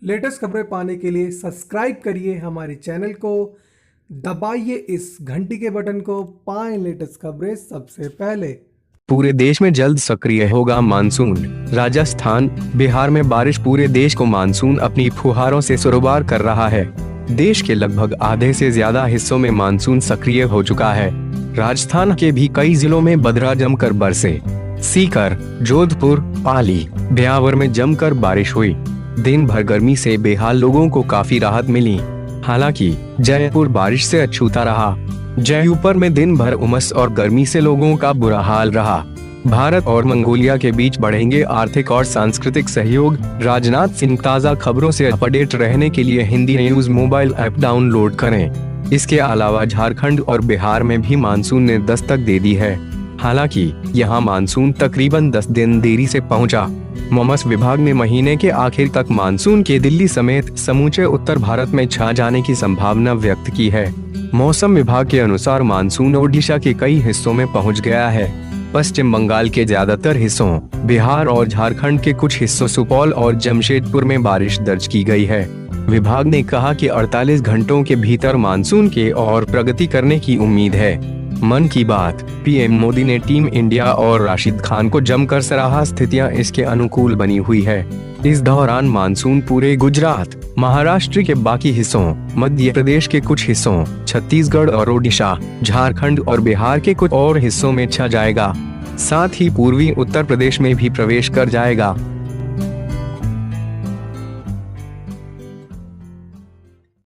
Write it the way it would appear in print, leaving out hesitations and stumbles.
Latest खबरें पाने के लिए सब्सक्राइब करिए हमारे चैनल को, दबाइए इस घंटी के बटन को, पाएं लेटेस्ट खबरें सबसे पहले। पूरे देश में जल्द सक्रिय होगा मानसून। राजस्थान, बिहार में बारिश। पूरे देश को मानसून अपनी फुहारों से सुरवार कर रहा है। देश के लगभग आधे से ज्यादा हिस्सों में मानसून सक्रिय हो चुका है। राजस्थान के भी कई जिलों में बदरा जमकर बरसे। सीकर, जोधपुर, पाली, ब्यावर में जमकर बारिश हुई। दिन भर गर्मी से बेहाल लोगों को काफी राहत मिली। हालांकि जयपुर बारिश से अछूता रहा। जयपुर में दिन भर उमस और गर्मी से लोगों का बुरा हाल रहा। भारत और मंगोलिया के बीच बढ़ेंगे आर्थिक और सांस्कृतिक सहयोग। राजनाथ सिंह। ताज़ा खबरों से अपडेट रहने के लिए Hindi news mobile app download करें। इसके अलावा झारखंड और बिहार में भी मानसून ने दस्तक दे दी है। हालांकि यहां मानसून तकरीबन 10 दिन देरी से पहुंचा। मौसम विभाग ने महीने के आखिर तक मानसून के दिल्ली समेत समूचे उत्तर भारत में छा जाने की संभावना व्यक्त की है। मौसम विभाग के अनुसार मानसून ओडिशा के कई हिस्सों में पहुंच गया है। पश्चिम बंगाल के ज्यादातर हिस्सों, बिहार और झारखंड के कुछ हिस्सों, सुपौल और जमशेदपुर में बारिश दर्ज की गई है। विभाग ने कहा कि 48 घंटों के भीतर मानसून के और प्रगति करने की उम्मीद है। मन की बात। पीएम मोदी ने टीम इंडिया और राशिद खान को जमकर सराहा। स्थितियां इसके अनुकूल बनी हुई है। इस दौरान मानसून पूरे गुजरात, महाराष्ट्र के बाकी हिस्सों, मध्य प्रदेश के कुछ हिस्सों, छत्तीसगढ़ और ओडिशा, झारखंड और बिहार के कुछ और हिस्सों में छा जाएगा। साथ ही पूर्वी उत्तर प्रदेश में भी प्रवेश कर जाएगा।